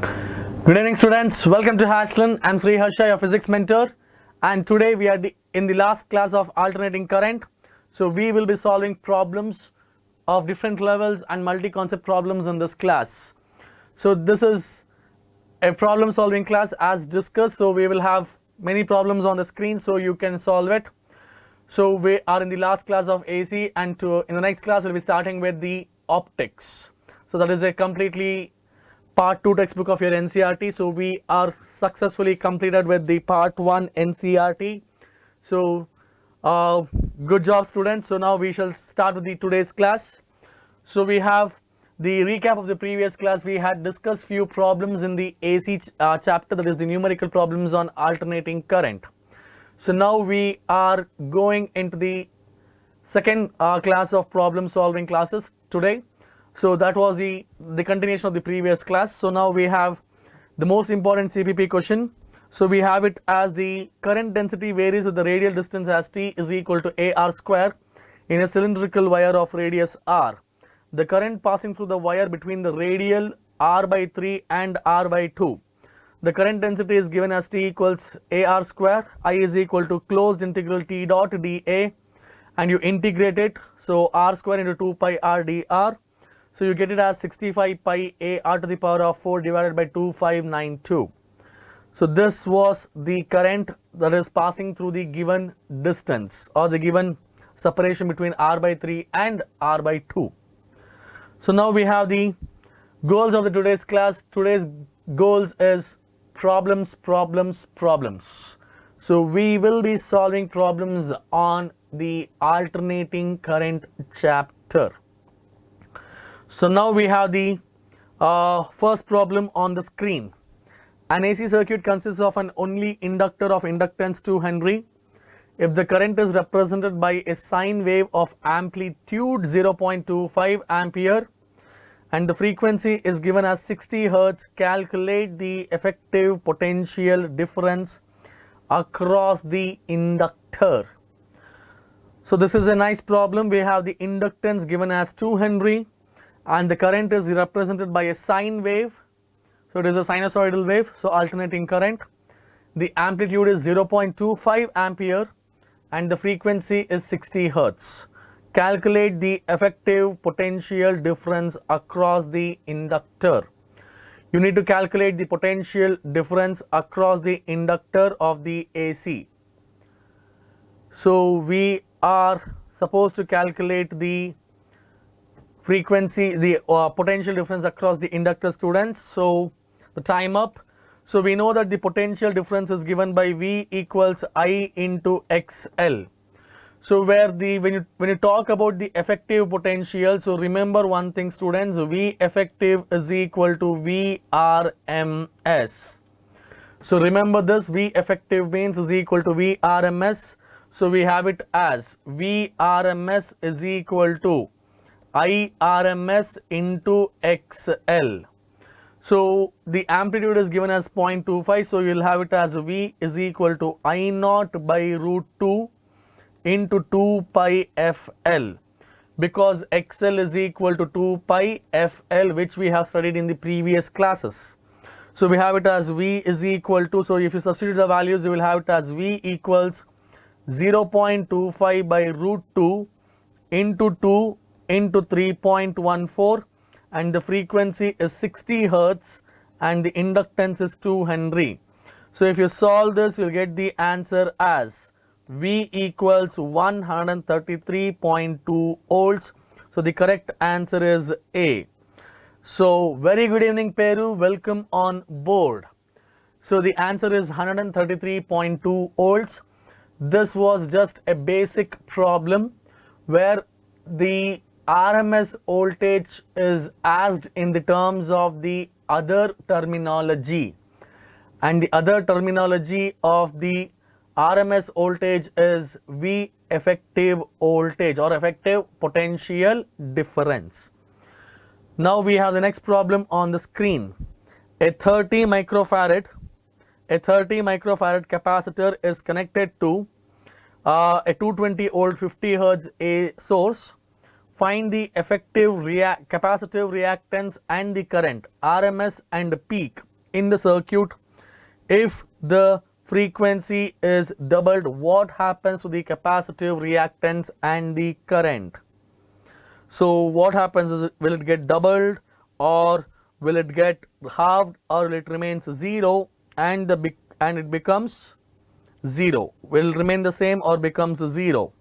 Good evening, students. Welcome to HashLearn. I'm Sri Harsha, your physics mentor, and today we are in the last class of alternating current. So we will be solving problems of different levels and multi-concept problems in this class. So this is a problem solving class as discussed. So we will have many problems on the screen so you can solve it. So we are in the last class of AC, and in the next class we'll be starting with the optics. So that is a completely part 2 textbook of your NCRT. So we are successfully completed with the part 1 NCRT. So good job, students. So now we shall start with the today's class. So we have the recap of the previous class. We had discussed few problems in the AC chapter, that is the numerical problems on alternating current. So now we are going into the second class of problem solving classes today. So that was the continuation of the previous class. So now we have the most important CPP question. So we have it as the current density varies with the radial distance as T is equal to AR square in a cylindrical wire of radius R. The current passing through the wire between the radial R by 3 and R by 2. The current density is given as T equals AR square. I is equal to closed integral T dot dA, and you integrate it. So R square into 2 pi R dr. So you get it as 65 pi A R to the power of 4 divided by 2592. So this was the current that is passing through the given distance or the given separation between R by 3 and R by 2. So now we have the goals of the today's class. Today's goals is problems. So we will be solving problems on the alternating current chapter. So now we have the first problem on the screen. An AC circuit consists of an only inductor of inductance 2 Henry. If the current is represented by a sine wave of amplitude 0.25 ampere and the frequency is given as 60 Hertz, calculate the effective potential difference across the inductor. So this is a nice problem. We have the inductance given as 2 Henry. And the current is represented by a sine wave. So it is a sinusoidal wave, so alternating current. The amplitude is 0.25 ampere and the frequency is 60 Hertz. Calculate the effective potential difference across the inductor. You need to calculate the potential difference across the inductor of the AC. So we are supposed to calculate the frequency, the potential difference across the inductor, students. So the time up. So we know that the potential difference is given by V equals I into XL. So where when you talk about the effective potential, so remember one thing, students, V effective is equal to VRMS. So remember this, V effective means is equal to VRMS. So we have it as VRMS is equal to IRMS into XL. So the amplitude is given as 0.25. So you'll have it as V is equal to I naught by root 2 into 2 pi FL, because XL is equal to 2 pi FL, which we have studied in the previous classes. So we have it as V is equal to, so if you substitute the values, you will have it as V equals 0.25 by root 2 into 2 into 3.14, and the frequency is 60 Hertz and the inductance is 2 Henry. So if you solve this, you'll get the answer as V equals 133.2 volts. So the correct answer is A. So very good evening, Peru. Welcome on board. So the answer is 133.2 volts. This was just a basic problem where the RMS voltage is asked in the terms of the other terminology, and the other terminology of the RMS voltage is V effective voltage or effective potential difference. Now we have the next problem on the screen. A 30 microfarad capacitor is connected to a 220 volt 50 Hertz A source. Find the effective capacitive reactance and the current RMS and peak in the circuit, if the frequency is doubled, what happens to the capacitive reactance and the current? So what happens is, will it get doubled, or will it get halved, or will it remains 0 and it becomes 0? Will it remain the same or becomes 0?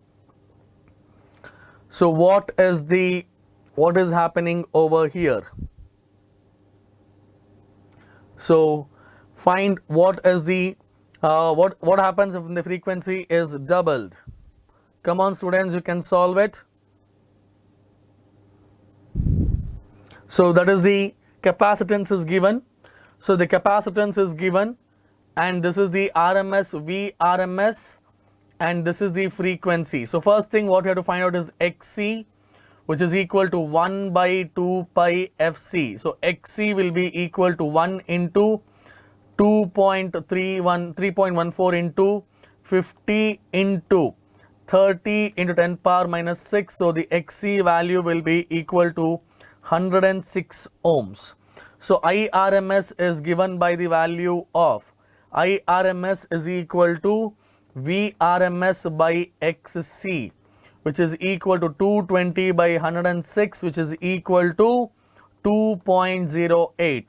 So what is happening over here? So find what is the what happens if the frequency is doubled. Come on students, you can solve it. So that is the capacitance is given. So the capacitance is given, and this is the RMS, VRMS, and this is the frequency. So first thing what you have to find out is XC, which is equal to 1 by 2 pi FC. So XC will be equal to 1 into 3.14 into 50 into 30 into 10 power minus 6. So the XC value will be equal to 106 ohms. So IRMS is given by the value of IRMS is equal to VRMS by XC, which is equal to 220 by 106, which is equal to 2.08,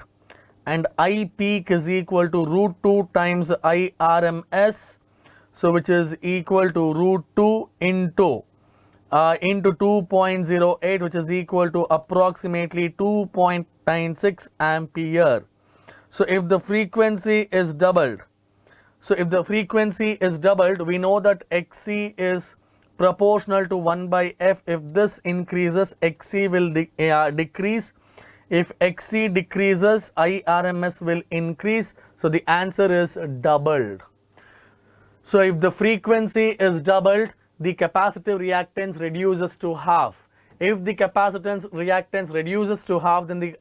and I peak is equal to root 2 times IRMS, so which is equal to root 2 into 2.08, which is equal to approximately 2.96 ampere. So if the frequency is doubled, we know that XC is proportional to 1 by F. If this increases, XC will decrease. If XC decreases, IRMS will increase. So the answer is doubled. So if the frequency is doubled, the capacitive reactance reduces to half. If the capacitance reactance reduces to half, then the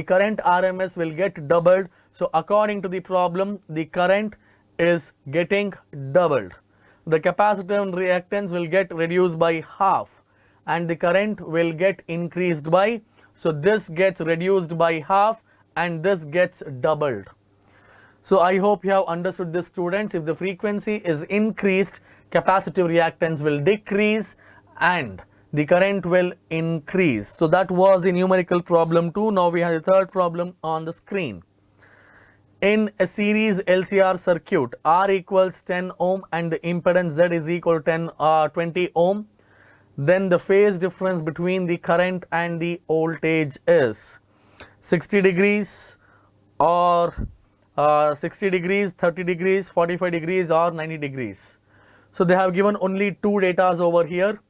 current RMS will get doubled. So according to the problem, the current is getting doubled. The capacitive reactance will get reduced by half, and the current will get increased by, so this gets reduced by half and this gets doubled. So I hope you have understood this, students. If the frequency is increased, capacitive reactance will decrease and the current will increase. So that was the numerical problem 2. Now we have the third problem on the screen. In a series LCR circuit, R equals 10 ohm and the impedance Z is equal to 20 ohm. Then the phase difference between the current and the voltage is 60 degrees or 60 degrees, 30 degrees, 45 degrees or 90 degrees. So they have given only two datas over here,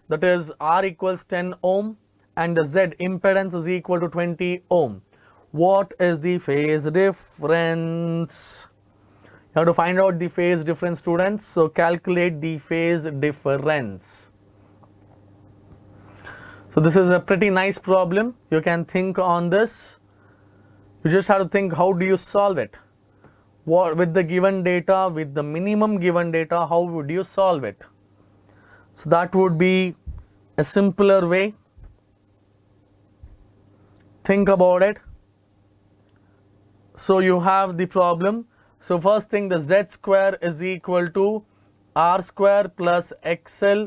that is R equals 10 ohm and the Z impedance is equal to 20 ohm. What is the phase difference? You have to find out the phase difference, students. So calculate the phase difference. So this is a pretty nice problem. You can think on this. You just have to think, how do you solve it? What, with the given data, with the minimum given data, how would you solve it? So that would be a simpler way. Think about it. So you have the problem. So first thing, the Z square is equal to R square plus XL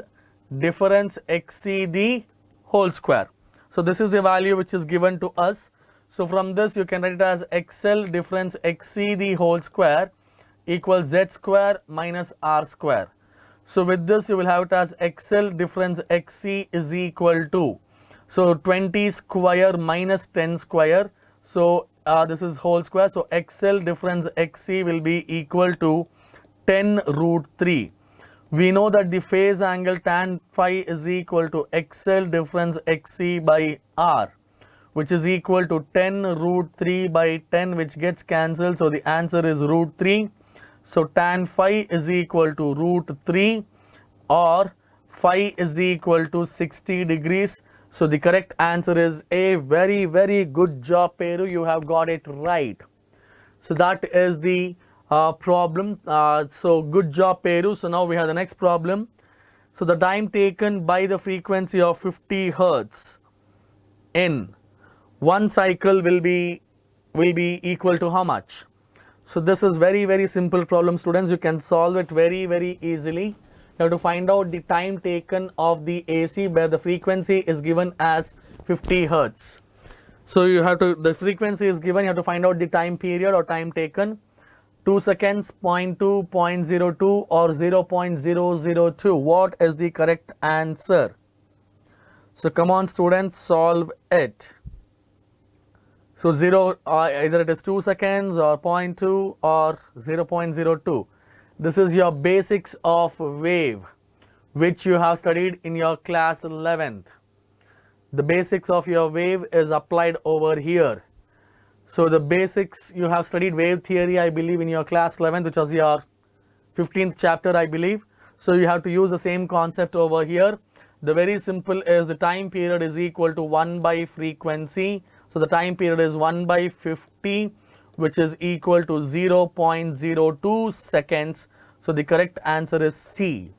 difference XC the whole square. So this is the value which is given to us. So from this you can write it as XL difference XC the whole square equals Z square minus R square. So with this you will have it as XL difference XC is equal to, so 20 square minus 10 square. So this is whole square. So XL difference XC will be equal to 10 root 3. We know that the phase angle tan phi is equal to XL difference XC by R, which is equal to 10 root 3 by 10, which gets cancelled. So the answer is root 3. So tan phi is equal to root 3, or phi is equal to 60 degrees. So the correct answer is A. Very, very good job, Peru. You have got it right. So that is the problem. So good job, Peru. So now we have the next problem. So the time taken by the frequency of 50 hertz in one cycle will be will be equal to how much? So this is very simple problem, students. You can solve it very easily. You have to find out the time taken of the AC where the frequency is given as 50 hertz. So you have to, the frequency is given, you have to find out the time period or time taken. 2 seconds, 0.2, 0.02 or 0.002. What is the correct answer? So come on students, solve it. So either it is 2 seconds or 0.2 or 0.02. This is your basics of wave, which you have studied in your class 11th. The basics of your wave is applied over here. So the basics, you have studied wave theory, I believe, in your class 11th, which was your 15th chapter, I believe. So you have to use the same concept over here. The very simple is the time period is equal to 1 by frequency. So the time period is 1 by 50, which is equal to 0.02 seconds. So the correct answer is C.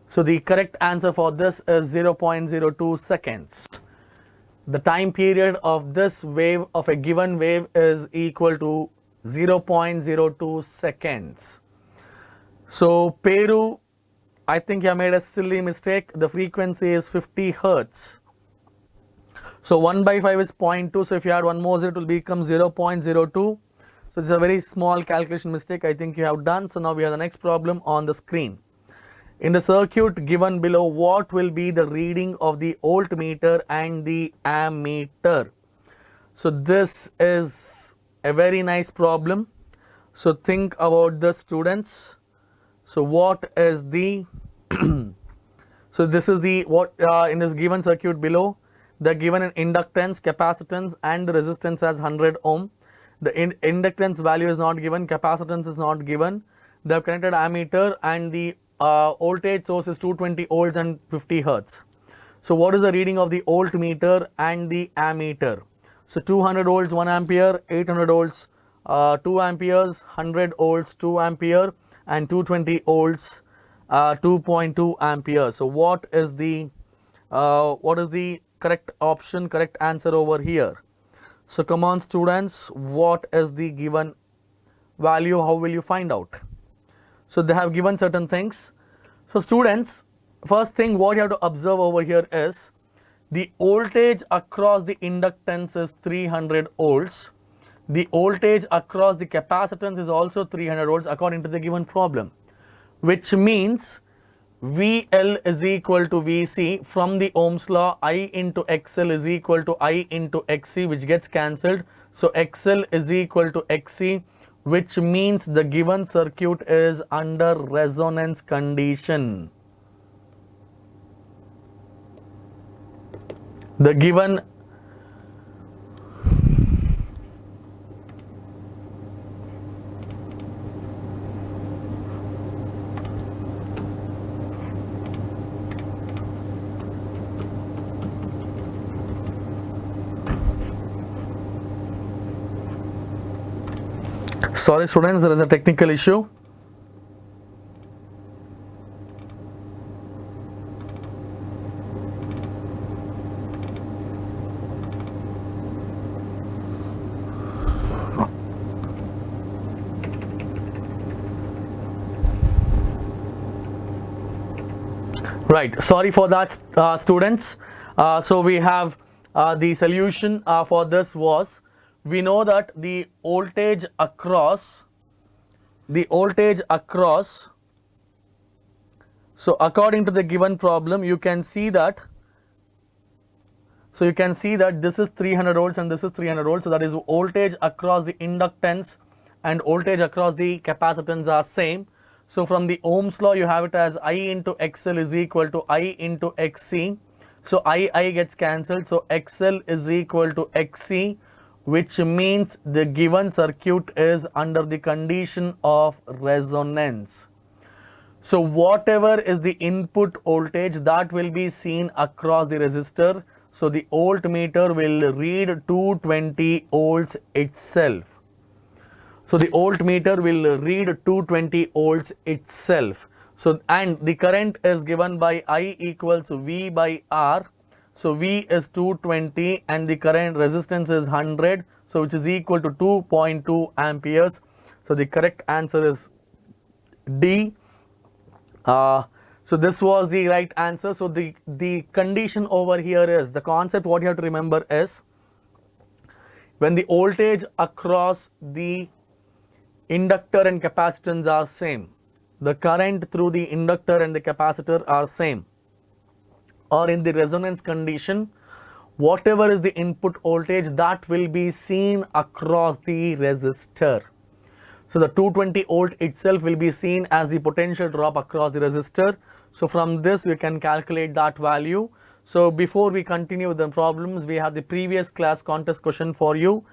So the correct answer for this is 0.02 seconds. The time period of this wave, of a given wave, is equal to 0.02 seconds. So Peru, I think you made a silly mistake. The frequency is 50 hertz. So 1 by 5 is 0.2. So if you add one more 0, it will become 0.02. So it's a very small calculation mistake I think you have done. So now we have the next problem on the screen. In the circuit given below, what will be the reading of the voltmeter and the ammeter? So this is a very nice problem. So think about the students. So what is the so this is the in this given circuit below, the given inductance, capacitance and the resistance as 100 ohm. The inductance value is not given, capacitance is not given. They have connected ammeter and the voltage source is 220 volts and 50 hertz. So what is the reading of the voltmeter and the ammeter? So 200 volts 1 ampere, 800 volts 2 amperes, 100 volts 2 ampere and 220 volts 2.2 amperes. So what is the correct option, correct answer over here? So come on students, what is the given value? How will you find out? So they have given certain things. So students, first thing what you have to observe over here is the voltage across the inductance is 300 volts. The voltage across the capacitance is also 300 volts according to the given problem, which means VL is equal to VC. From the Ohm's law, I into XL is equal to I into XC, which gets cancelled. So XL is equal to XC, which means the given circuit is under resonance condition. The given Sorry students, there is a technical issue. Right, sorry for that students. So we have the solution for this was, we know that the voltage across, so according to the given problem, you can see that, so you can see that this is 300 volts and this is 300 volts. So that is voltage across the inductance and voltage across the capacitance are same. So from the Ohm's law, you have it as I into XL is equal to I into XC. So I gets cancelled. So XL is equal to XC, which means the given circuit is under the condition of resonance. So whatever is the input voltage, that will be seen across the resistor. So the voltmeter will read 220 volts itself. So the voltmeter will read 220 volts itself. So and the current is given by I equals V by R. So V is 220 and the current resistance is 100. so which is equal to 2.2 amperes. So the correct answer is D. So this was the right answer. So the condition over here is, the concept what you have to remember is, when the voltage across the inductor and capacitance are same, the current through the inductor and the capacitor are same, or in the resonance condition, whatever is the input voltage, that will be seen across the resistor. So the 220 volt itself will be seen as the potential drop across the resistor. So from this we can calculate that value. So before we continue with the problems, we have the previous class contest question for you.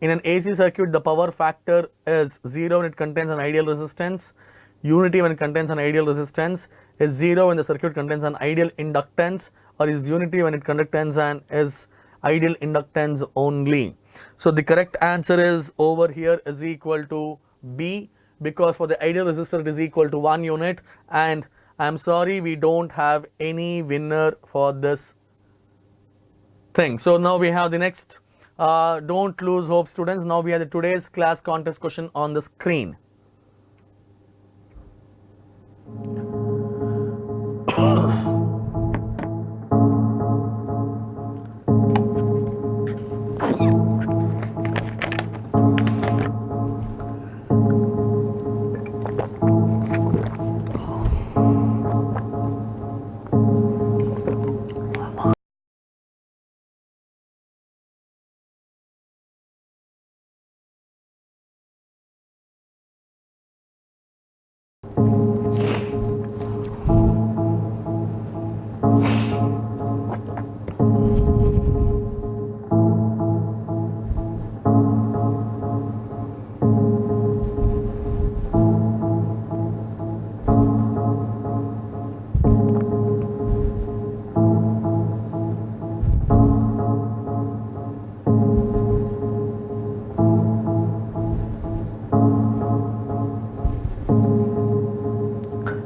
In an AC circuit, the power factor is 0 when it contains an ideal resistance, unity when it contains an ideal resistance, is 0 when the circuit contains an ideal inductance, or is unity when it contains an is ideal inductance only. So the correct answer is over here is equal to B, because for the ideal resistor it is equal to 1 unit, and I am sorry, we don't have any winner for this thing. So now we have the next, don't lose hope students, now we have the today's class contest question on the screen.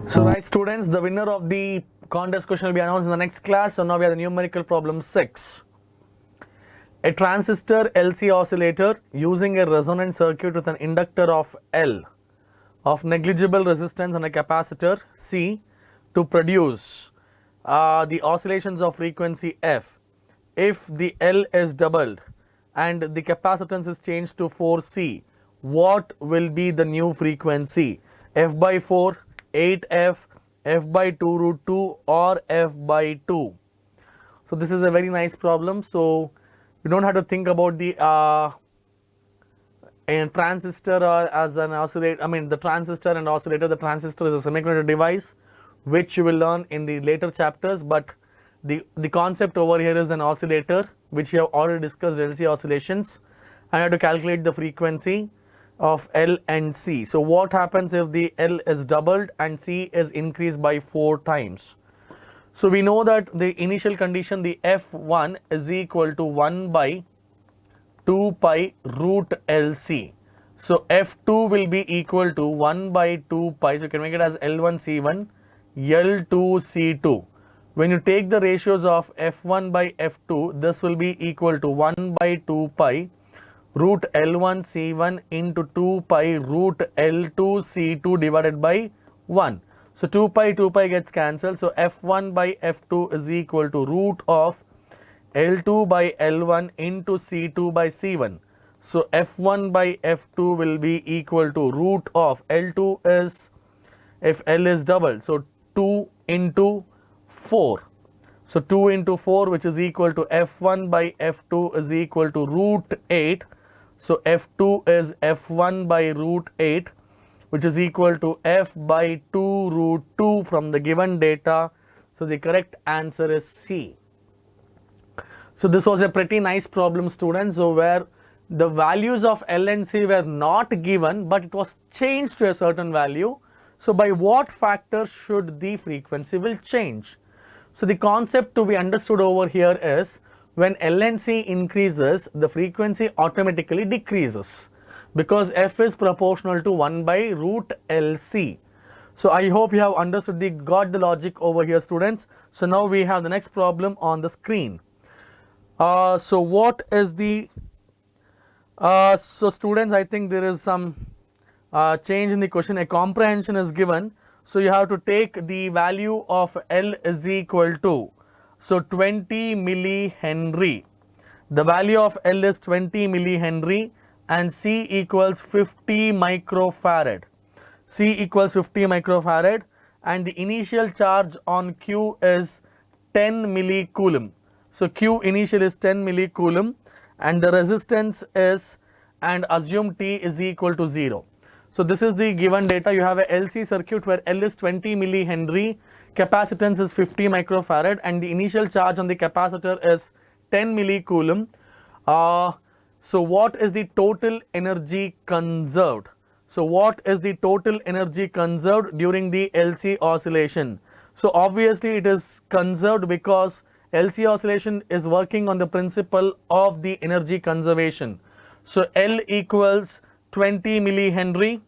So right students, the winner of the contest question will be announced in the next class. So now we have the numerical problem 6. A transistor LC oscillator using a resonant circuit with an inductor of L of negligible resistance and a capacitor C to produce the oscillations of frequency F. If the L is doubled and the capacitance is changed to 4C, what will be the new frequency? F by 4, 8F, F by 2 root 2, or F by 2? So this is a very nice problem. So you don't have to think about the a transistor or as an oscillator. I mean the transistor and oscillator. The transistor is a semiconductor device which you will learn in the later chapters, but the concept over here is an oscillator, which we have already discussed, LC oscillations. I have to calculate the frequency of L and C. So what happens if the L is doubled and C is increased by 4 times? So we know that the initial condition, the F1 is equal to 1 by 2 pi root LC. So F2 will be equal to 1 by 2 pi. So you can make it as L1 C1, L2 C2. When you take the ratios of F1 by F2, this will be equal to 1 by 2 pi root L1 C1 into 2 pi root L2 C2 divided by 1. So 2 pi gets cancelled. So F1 by F2 is equal to root of L2 by L1 into C2 by C1. So F1 by F2 will be equal to root of L2 is, if L is doubled, so 2 into 4. So 2 into 4, which is equal to F1 by F2 is equal to root 8. So F2 is F1 by root 8, which is equal to F by 2 root 2 from the given data. So the correct answer is C. So this was a pretty nice problem students, so where the values of L and C were not given, but it was changed to a certain value. So by what factor should the frequency will change? So the concept to be understood over here is, when L and C increases, the frequency automatically decreases because F is proportional to 1 by root LC. So I hope you have understood got the logic over here students. So now we have the next problem on the screen. So what is the So students, I think there is some change in the question. A comprehension is given, so you have to take the value of L is equal to, so 20 millihenry. The value of L is 20 millihenry and C equals 50 microfarad. C equals 50 microfarad and the initial charge on Q is 10 millicoulomb. So Q initial is 10 millicoulomb and the resistance is, and assume T is equal to 0. So this is the given data. You have a LC circuit where L is 20 millihenry, capacitance is 50 microfarad and the initial charge on the capacitor is 10 millicoulomb. So what is the total energy conserved? So what is the total energy conserved during the LC oscillation? So obviously it is conserved because LC oscillation is working on the principle of the energy conservation. So L equals 20 millihenry,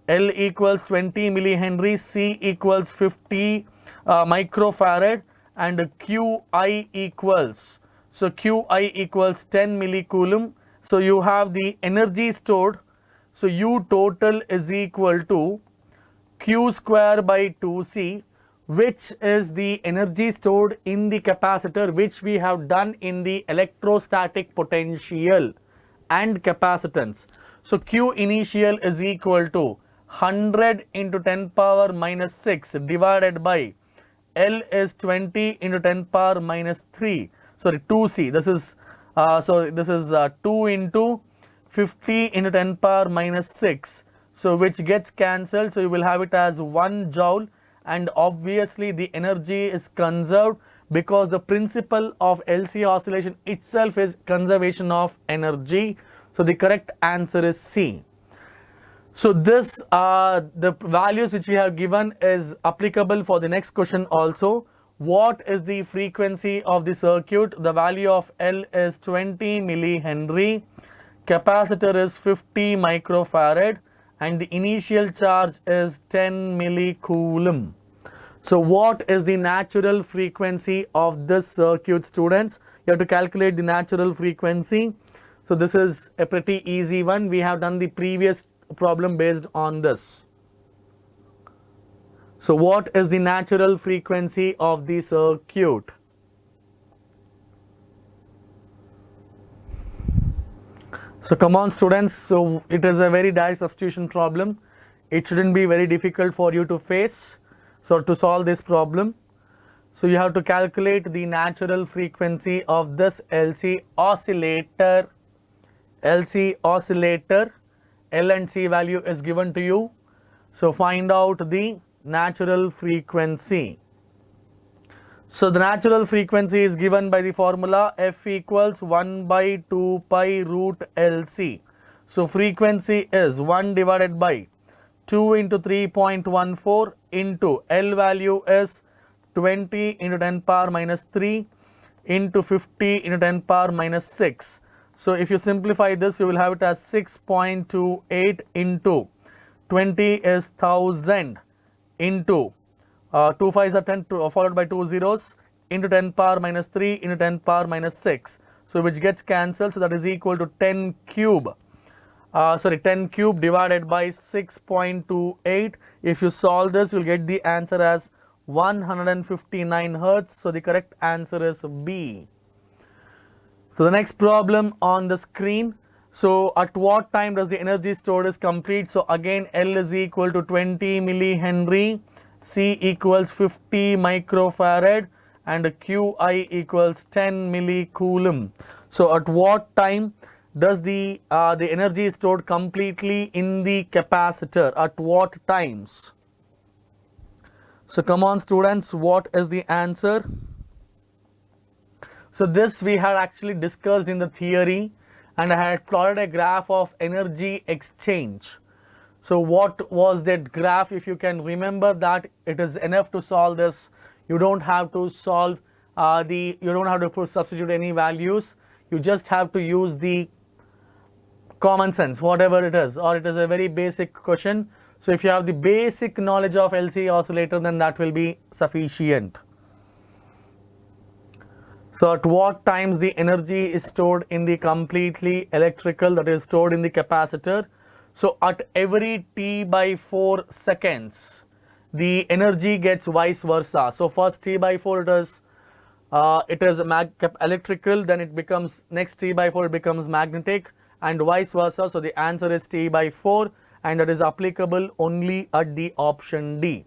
L equals 20 millihenry, C equals 50 microfarad and Qi equals, so Qi equals 10 millicoulomb. So you have the energy stored, so U total is equal to Q square by 2C, which is the energy stored in the capacitor, which we have done in the electrostatic potential and capacitance. So Q initial is equal to 100 into 10 power minus 6 divided by L is 20 into 10 power minus 3, sorry 2C. This is 2 into 50 into 10 power minus 6, so which gets cancelled, so you will have it as 1 joule, and obviously the energy is conserved because the principle of LC oscillation itself is conservation of energy. So the correct answer is C. So this the values which we have given is applicable for the next question also. What is the frequency of the circuit? The value of L is 20 millihenry, capacitor is 50 microfarad and the initial charge is 10 millicoulomb. So what is the natural frequency of this circuit, students? You have to calculate the natural frequency. So this is a pretty easy one. We have done the previous problem based on this. So what is the natural frequency of the circuit? So come on students, so it is a very direct substitution problem. It shouldn't be very difficult for you to face. So to solve this problem, so you have to calculate the natural frequency of this LC oscillator. LC oscillator, L and C value is given to you. So find out the natural frequency. So the natural frequency is given by the formula F equals 1 by 2 pi root LC. So frequency is 1 divided by 2 into 3.14 into L value is 20 into 10 power minus 3 into 50 into 10 power minus 6. So if you simplify this, you will have it as 6.28 into 20 is 1000 into 2 5s are 10 followed by 2 zeros into 10 power minus 3 into 10 power minus 6. So which gets cancelled. So that is equal to 10 cube. 10 cube divided by 6.28. If you solve this, you will get the answer as 159 hertz. So the correct answer is B. So the next problem on the screen. So at what time does the energy stored is complete? So again, L is equal to 20 millihenry, C equals 50 microfarad and Qi equals 10 millicoulomb. So at what time does the energy is stored completely in the capacitor? At what times? So come on students, what is the answer? So this we had actually discussed in the theory, and I had plotted a graph of energy exchange. So what was that graph? If you can remember that, it is enough to solve this. You don't have to solve you don't have to substitute any values. You just have to use the common sense, whatever it is, or it is a very basic question. So if you have the basic knowledge of LC oscillator, then that will be sufficient. So at what times the energy is stored in the completely electrical, that is stored in the capacitor. So at every t by 4 seconds, the energy gets vice versa. So first t by 4 it is electrical, then it becomes next t by 4 it becomes magnetic, and vice versa. So the answer is t by 4, and that is applicable only at the option D.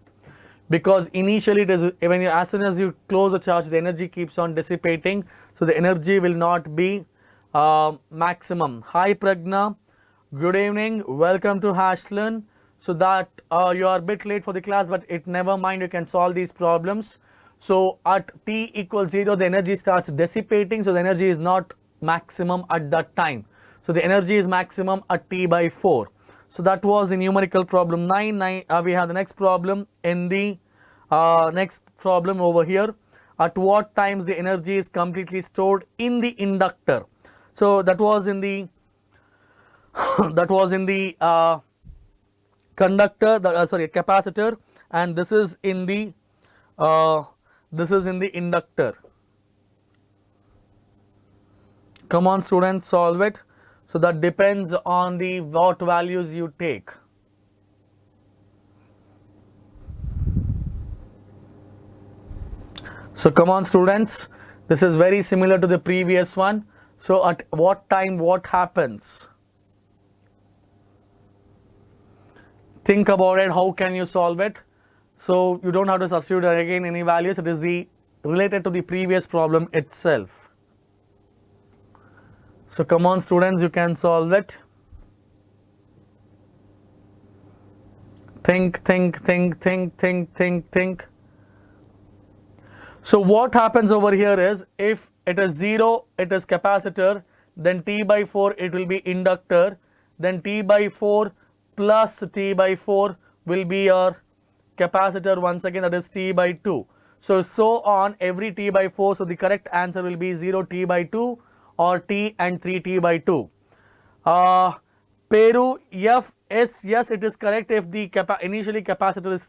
Because initially it is when you, as soon as you close the charge, the energy keeps on dissipating, so the energy will not be maximum. Hi Pragna, good evening, welcome to HashLearn. So that you are a bit late for the class, but it never mind, you can solve these problems. So at t equals 0, the energy starts dissipating, so the energy is not maximum at that time. So the energy is maximum at t by 4. So that was the numerical problem 9. We have the next problem in the next problem over here. At what times the energy is completely stored in the inductor? So that was in the conductor, capacitor, and this is in the inductor. Come on students, solve it. So that depends on the what values you take. So come on students, this is very similar to the previous one. So at what time what happens? Think about it, how can you solve it? So you don't have to substitute again any values, it is related to the previous problem itself. So come on students, you can solve it. Think. So what happens over here is, if it is 0, it is capacitor, then t by 4 it will be inductor, then t by 4 plus t by 4 will be your capacitor once again, that is t by 2. So on every t by 4, so the correct answer will be 0 t by 2 or t and 3 t by 2. Peru, yes, it is correct. If the initially capacitor is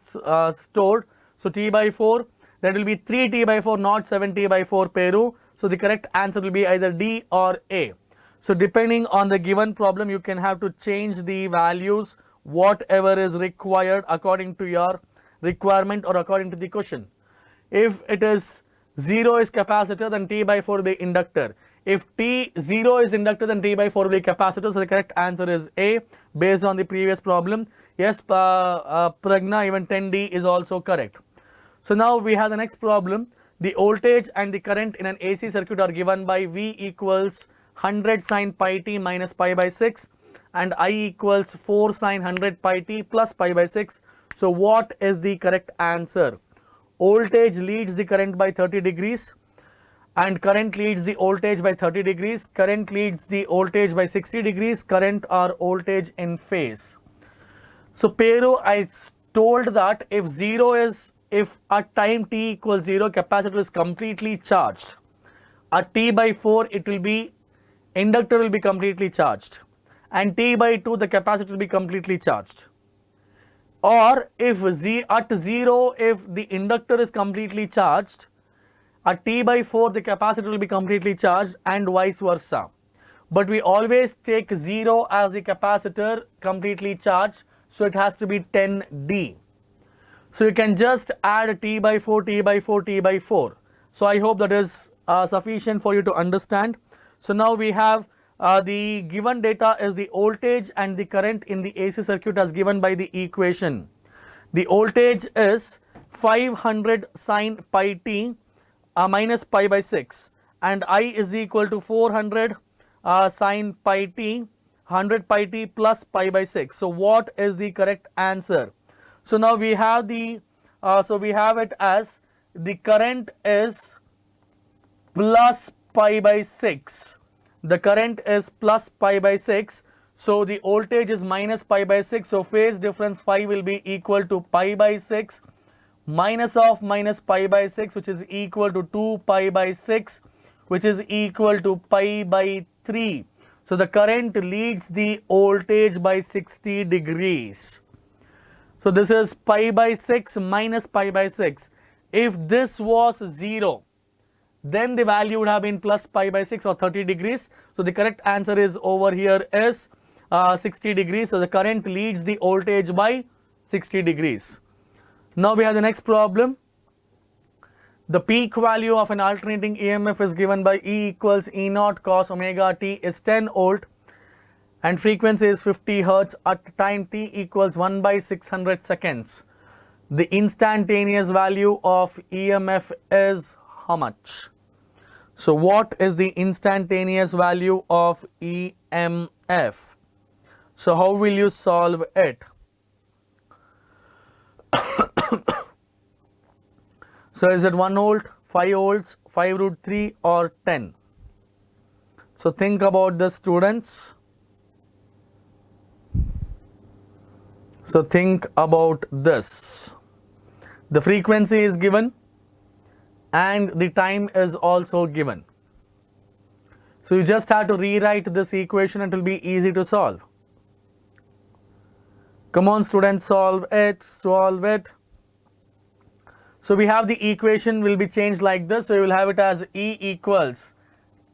stored, so t by 4, that will be 3 t by 4, not 7 t by 4, Peru. So the correct answer will be either D or A. So depending on the given problem, you can have to change the values whatever is required according to your requirement or according to the question. If it is 0 is capacitor, then t by 4 will be inductor. If t0 is inductor, then t by 4 will be capacitor. So the correct answer is A based on the previous problem. Yes, Pragna, even 10D is also correct. So now we have the next problem. The voltage and the current in an AC circuit are given by V equals 100 sin pi t minus pi by 6 and I equals 4 sin 100 pi t plus pi by 6. So what is the correct answer? Voltage leads the current by 30 degrees and current leads the voltage by 30 degrees. Current leads the voltage by 60 degrees. Current or voltage in phase. So Pero, I told that if at time t equals 0, capacitor is completely charged. At t by 4, it will be, inductor will be completely charged. And t by 2, the capacitor will be completely charged. Or if at 0, if the inductor is completely charged, at t by 4, the capacitor will be completely charged and vice versa. But we always take 0 as the capacitor completely charged, so it has to be 10D. So you can just add t by 4, t by 4, t by 4. So I hope that is sufficient for you to understand. So now we have the given data is the voltage and the current in the AC circuit as given by the equation. The voltage is 500 sin pi t minus pi by 6 and I is equal to 400 sin pi t 100 pi t plus pi by 6. So what is the correct answer? So now we have the we have it as the current is plus pi by 6. The current is plus pi by 6. So the voltage is minus pi by 6. So phase difference phi will be equal to pi by 6 minus of minus pi by 6, which is equal to 2 pi by 6, which is equal to pi by 3. So the current leads the voltage by 60 degrees. So this is pi by 6 minus pi by 6. If this was 0, then the value would have been plus pi by 6 or 30 degrees. So the correct answer is over here is 60 degrees. So the current leads the voltage by 60 degrees. Now we have the next problem. The peak value of an alternating EMF is given by E equals E naught cos omega t is 10 volt and frequency is 50 hertz at time t equals 1 by 600 seconds. The instantaneous value of EMF is how much? So what is the instantaneous value of EMF? So how will you solve it? So is it 1 volt, 5 volts, 5 root 3 or 10? So think about this, students. So think about this. The frequency is given and the time is also given. So you just have to rewrite this equation and it will be easy to solve. Come on, students, solve it, solve it. So we have the equation will be changed like this. So you will have it as E equals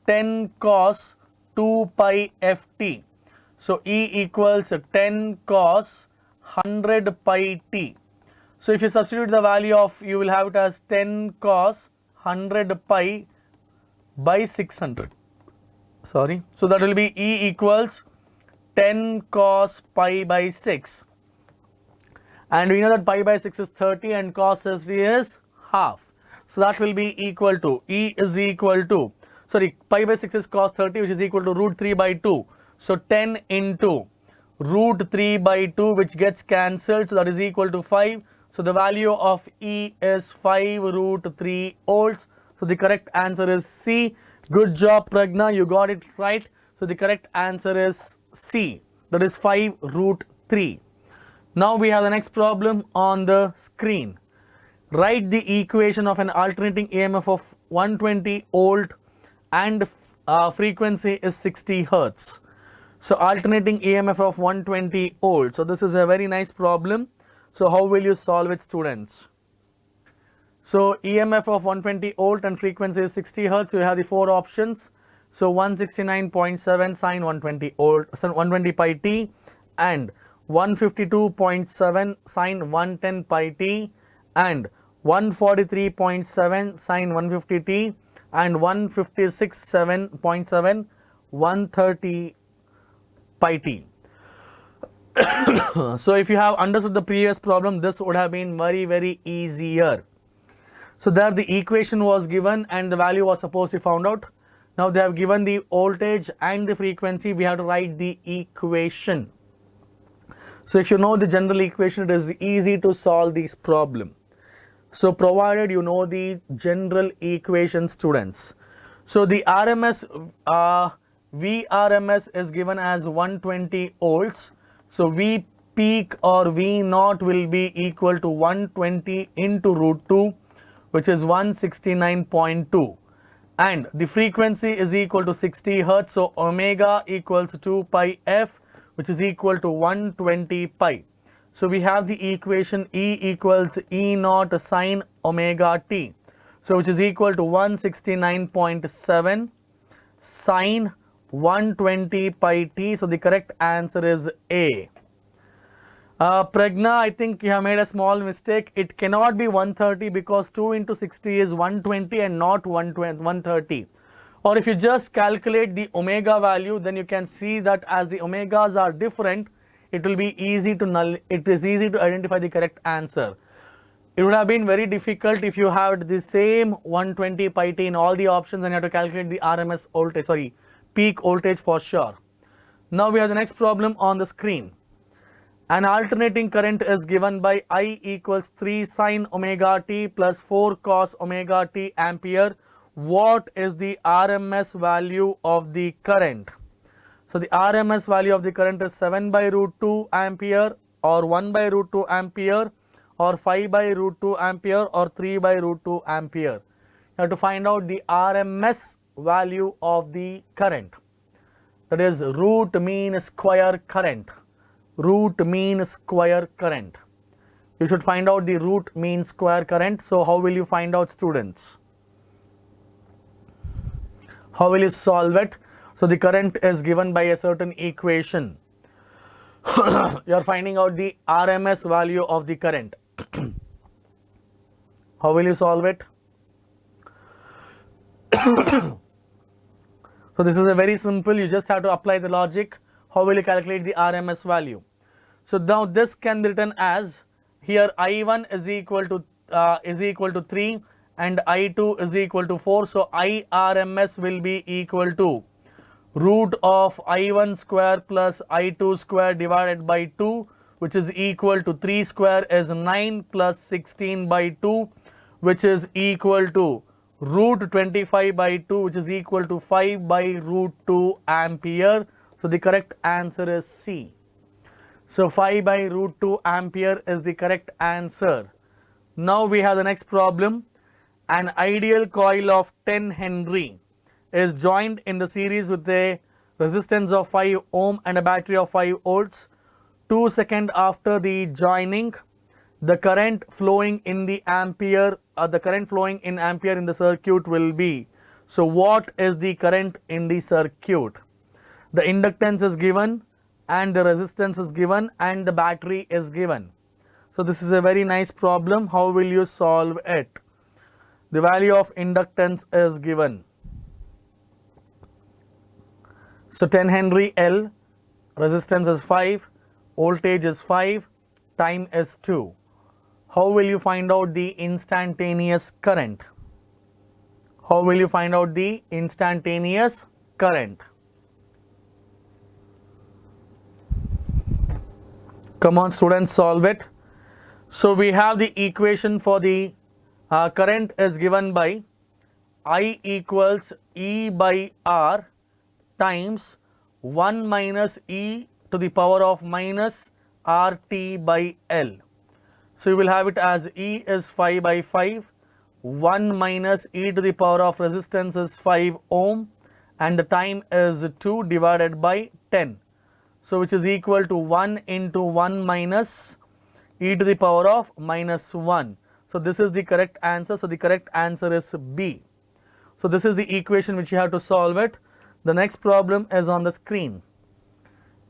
10 cos 2 pi ft. So E equals 10 cos 100 pi t. So if you substitute the value of, you will have it as 10 cos 100 pi by 600. Sorry. So that will be E equals 10 cos pi by 6. And we know that pi by 6 is 30 and cos 30 is half. So that will be equal to, E is equal to, sorry, pi by 6 is cos 30, which is equal to root 3 by 2. So 10 into root 3 by 2, which gets cancelled. So that is equal to 5. So the value of E is 5 root 3 volts. So the correct answer is C. Good job, Pragna. You got it right. So the correct answer is C. That is 5 root 3. Now we have the next problem on the screen. Write the equation of an alternating EMF of 120 volt and frequency is 60 hertz. So alternating EMF of 120 volt. So this is a very nice problem. So how will you solve it, students? So EMF of 120 volt and frequency is 60 hertz. So you have the 4 options. So 169.7 sine 120 volt, 120 pi t, and 152.7 sine 110 pi t, and 143.7 sine 150 t, and 156.7 130 pi t. So if you have understood the previous problem, this would have been very easier. So there the equation was given and the value was supposed to be found out. Now they have given the voltage and the frequency. We have to write the equation. So if you know the general equation, it is easy to solve this problem. So provided you know the general equation, students. So the RMS, VRMS is given as 120 volts. So V peak or V naught will be equal to 120 into root 2, which is 169.2. And the frequency is equal to 60 hertz. So omega equals 2 pi f, which is equal to 120 pi. So we have the equation E equals E naught sine omega t. So which is equal to 169.7 sine 120 pi t. So the correct answer is A. Pragna, I think you have made a small mistake. It cannot be 130 because 2 into 60 is 120 and not 130. Or if you just calculate the omega value, then you can see that as the omegas are different, it will be easy to identify the correct answer. It would have been very difficult if you had the same 120 pi t in all the options and you have to calculate the RMS voltage, sorry, peak voltage for sure. Now we have the next problem on the screen. An alternating current is given by I equals 3 sine omega t plus 4 cos omega t ampere. What is the RMS value of the current? So the RMS value of the current is 7 by root 2 ampere or 1 by root 2 ampere or 5 by root 2 ampere or 3 by root 2 ampere. You have to find out the RMS value of the current. That is root mean square current. Root mean square current. You should find out the root mean square current. So how will you find out, students? How will you solve it? So the current is given by a certain equation. You are finding out the RMS value of the current. How will you solve it? So this is a very simple, you just have to apply the logic. How will you calculate the RMS value? So now this can be written as, here I1 is equal to 3 and I2 is equal to 4. So IRMS will be equal to root of I1 square plus I2 square divided by 2, which is equal to 3 square is 9 plus 16 by 2, which is equal to root 25 by 2, which is equal to 5 by root 2 ampere. So the correct answer is C. So 5 by root 2 ampere is the correct answer. Now we have the next problem. An ideal coil of 10 Henry is joined in the series with a resistance of 5 ohm and a battery of 5 volts. 2 seconds after the joining, the current flowing in the ampere, in the circuit will be. So what is the current in the circuit? The inductance is given and the resistance is given and the battery is given. So this is a very nice problem. How will you solve it? The value of inductance is given. So 10 Henry L, resistance is 5, voltage is 5, time is 2. How will you find out the instantaneous current? How will you find out the instantaneous current? Come on students, solve it. So we have the equation for the current is given by I equals E by R times 1 minus E to the power of minus RT by L. So you will have it as E is 5 by 5, 1 minus E to the power of resistance is 5 ohm and the time is 2 divided by 10. So which is equal to 1 into 1 minus E to the power of minus 1. So this is the correct answer. So the correct answer is B. So this is the equation which you have to solve it. The next problem is on the screen.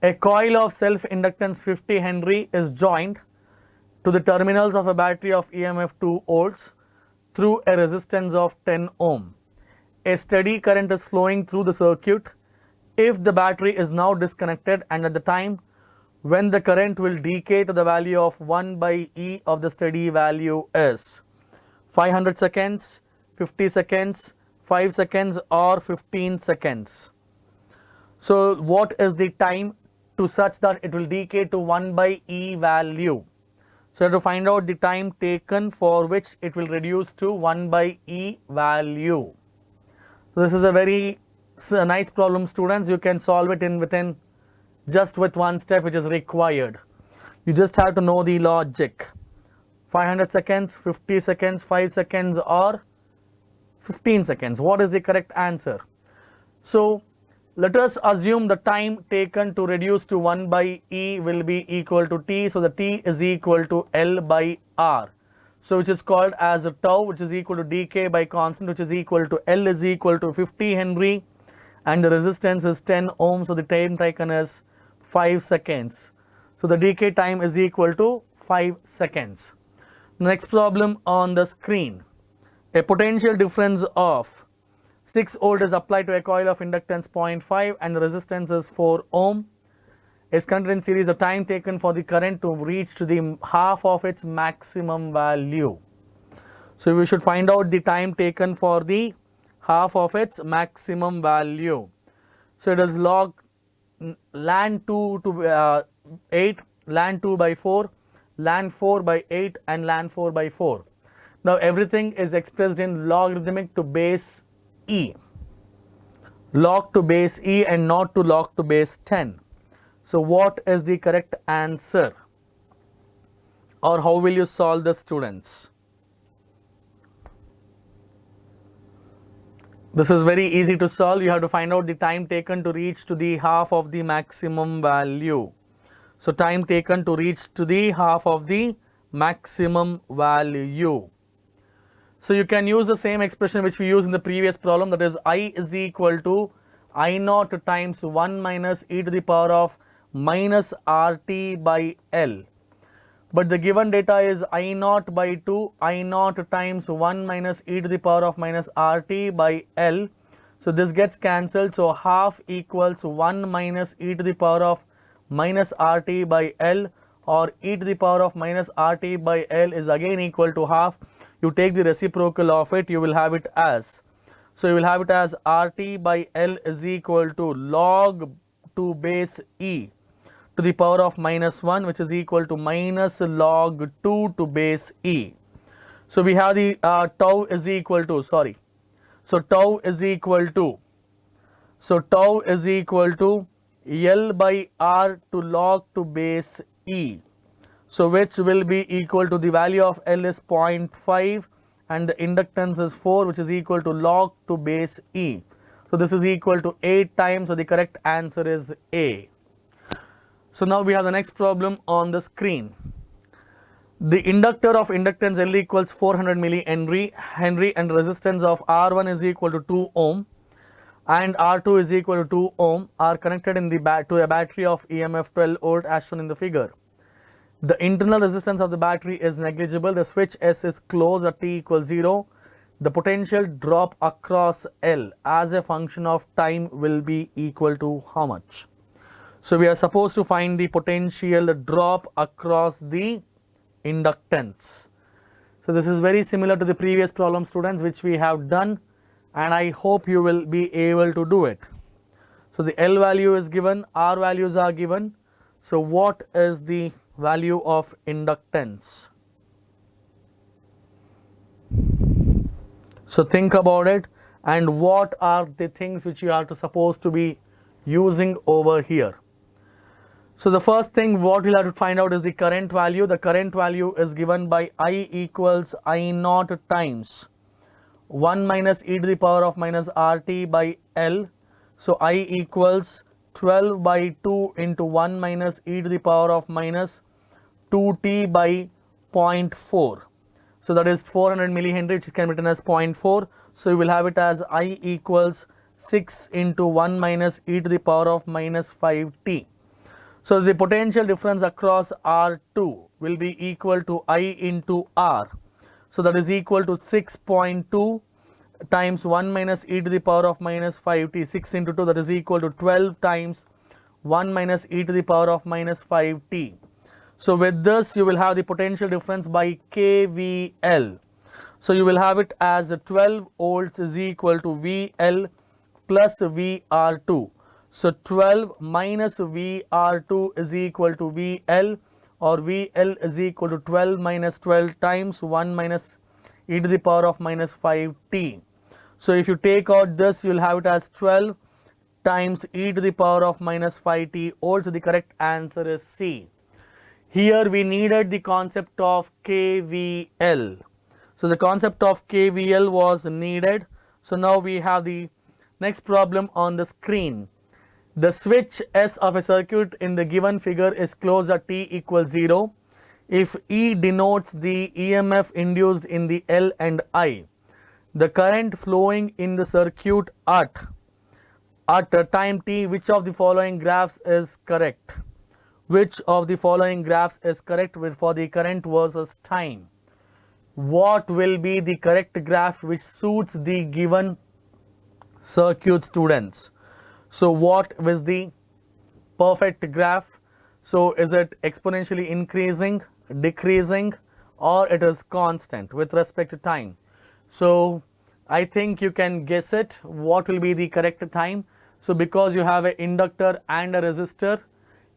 A coil of self-inductance 50 Henry is joined to the terminals of a battery of EMF 2 volts through a resistance of 10 ohm. A steady current is flowing through the circuit. If the battery is now disconnected and at the time when the current will decay to the value of 1 by E of the steady value is 500 seconds, 50 seconds, 5 seconds or 15 seconds. So what is the time to such that it will decay to 1 by E value? So you have to find out the time taken for which it will reduce to 1 by E value. So this is a very nice problem students. You can solve it within just with one step which is required. You just have to know the logic. 500 seconds, 50 seconds, 5 seconds or 15 seconds. What is the correct answer? So let us assume the time taken to reduce to 1 by E will be equal to T. So the T is equal to L by R. So which is called as a tau, which is equal to decay by constant, which is equal to L is equal to 50 Henry and the resistance is 10 ohm. So the time taken is 5 seconds. So the decay time is equal to 5 seconds. Next problem on the screen. A potential difference of 6 volt is applied to a coil of inductance 0.5 and the resistance is 4 ohm. Is current in series. The time taken for the current to reach to the half of its maximum value. So we should find out the time taken for the half of its maximum value. So it is log ln 2 to 8, ln 2 by 4, ln 4 by 8 and ln 4 by 4. Now everything is expressed in logarithmic to base E. Log to base E and not to log to base 10. So what is the correct answer? Or how will you solve this students? This is very easy to solve. You have to find out the time taken to reach to the half of the maximum value. So time taken to reach to the half of the maximum value. So you can use the same expression which we used in the previous problem, that is I is equal to I naught times 1 minus e to the power of minus RT by L. But the given data is I naught by 2, I naught times 1 minus e to the power of minus RT by L. So this gets cancelled. So half equals 1 minus e to the power of minus RT by L, or e to the power of minus RT by L is again equal to half. You take the reciprocal of it, you will have it as, so you will have it as RT by L is equal to log 2 base E to the power of minus 1, which is equal to minus log 2 to base E. So we have the tau is equal to, so tau is equal to, L by R to log 2 base E. So which will be equal to, the value of L is 0.5 and the inductance is 4, which is equal to log 2 base E. So this is equal to 8 times, so the correct answer is A. So now we have the next problem on the screen. The inductor of inductance L equals 400 millihenry and resistance of R1 is equal to 2 ohm and R2 is equal to 2 ohm are connected in the to a battery of EMF 12 volt as shown in the figure. The internal resistance of the battery is negligible. The switch S is closed at t equals 0. The potential drop across L as a function of time will be equal to how much? So we are supposed to find the potential drop across the inductance. So this is very similar to the previous problem, students, which we have done, and I hope you will be able to do it. So the L value is given, R values are given. So what is the value of inductance? So think about it, and what are the things which you are supposed to be using over here. So the first thing what we'll have to find out is the current value. The current value is given by I equals I naught times 1 minus e to the power of minus RT by L. So I equals 12 by 2 into 1 minus e to the power of minus 2t by 0.4. So that is 400 millihenry, which can be written as 0.4. So you will have it as I equals 6 into 1 minus e to the power of minus 5t. So the potential difference across R2 will be equal to I into R. So that is equal to 6.2 times 1 minus e to the power of minus 5t. 6 into 2, that is equal to 12 times 1 minus e to the power of minus 5t. So with this you will have the potential difference by KVL. So you will have it as 12 volts is equal to VL plus VR2. So 12 minus VR2 is equal to VL, or VL is equal to 12 minus 12 times 1 minus e to the power of minus 5t. So if you take out this, you will have it as 12 times e to the power of minus 5t. Also the correct answer is C. Here we needed the concept of KVL. So the concept of KVL was needed. So now we have the next problem on the screen. The switch S of a circuit in the given figure is closed at t equals 0 if E denotes the EMF induced in the L and I. The current flowing in the circuit at time t, which of the following graphs is correct? Which of the following graphs is correct for the current versus time? What will be the correct graph which suits the given circuit, students? So what is the perfect graph? So is it exponentially increasing, decreasing, or it is constant with respect to time? So I think you can guess it, what will be the correct time. So because you have an inductor and a resistor,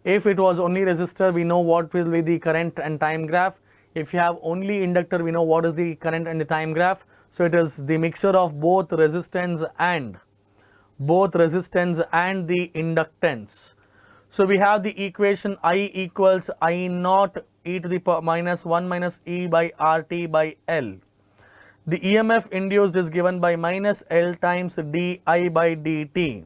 if it was only resistor, we know what will be the current and time graph. If you have only inductor, we know what is the current and the time graph. So it is the mixture of both resistance and the inductance. So we have the equation I equals I naught e to the power minus 1 minus e by RT by L. The EMF induced is given by minus L times di by dt,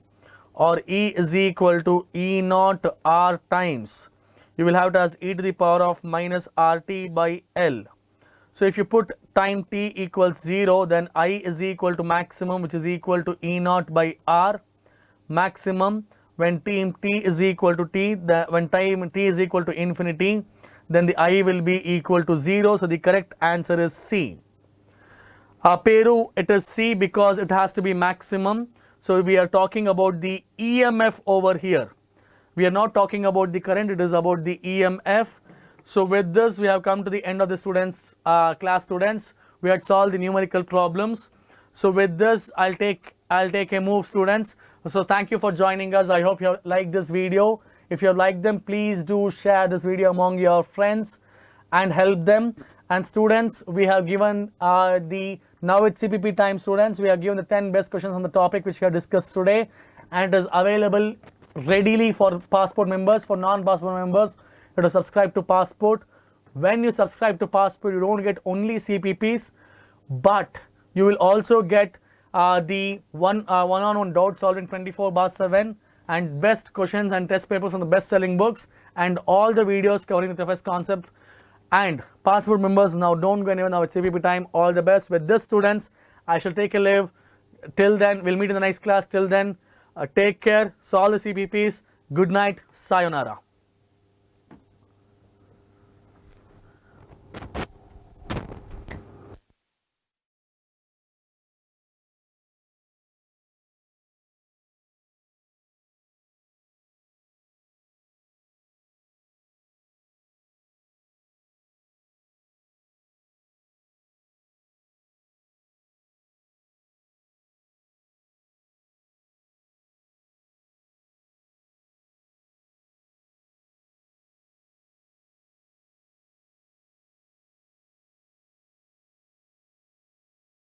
or E is equal to E naught R times, you will have it as e to the power of minus RT by L. So if you put time t equals 0, then I is equal to maximum, which is equal to E naught by R. Maximum when t is equal to t, when time t is equal to infinity, then the I will be equal to 0. So the correct answer is C. Peru, it is C because it has to be maximum. So we are talking about the EMF over here. We are not talking about the current, it is about the EMF. So with this, we have come to the end of the students, class students. We had solved the numerical problems. So with this, I'll take a move, students. So thank you for joining us. I hope you have liked this video. If you have liked them, please do share this video among your friends and help them. And students, we have given now it's CPP time, students. We have given the 10 best questions on the topic which we have discussed today, and it is available readily for Passport members. For non-Passport members, you have to subscribe to Passport. When you subscribe to Passport, you don't get only CPPs, but you will also get the one-on-one doubt solving 24/7 and best questions and test papers from the best-selling books, and all the videos covering the toughest concept. And Passport members, now don't go anywhere. Now it's CPP time. All the best. With this, students, I shall take a leave. Till then, we'll meet in the next class. Till then, take care. Solve the CPPs. Good night. Sayonara.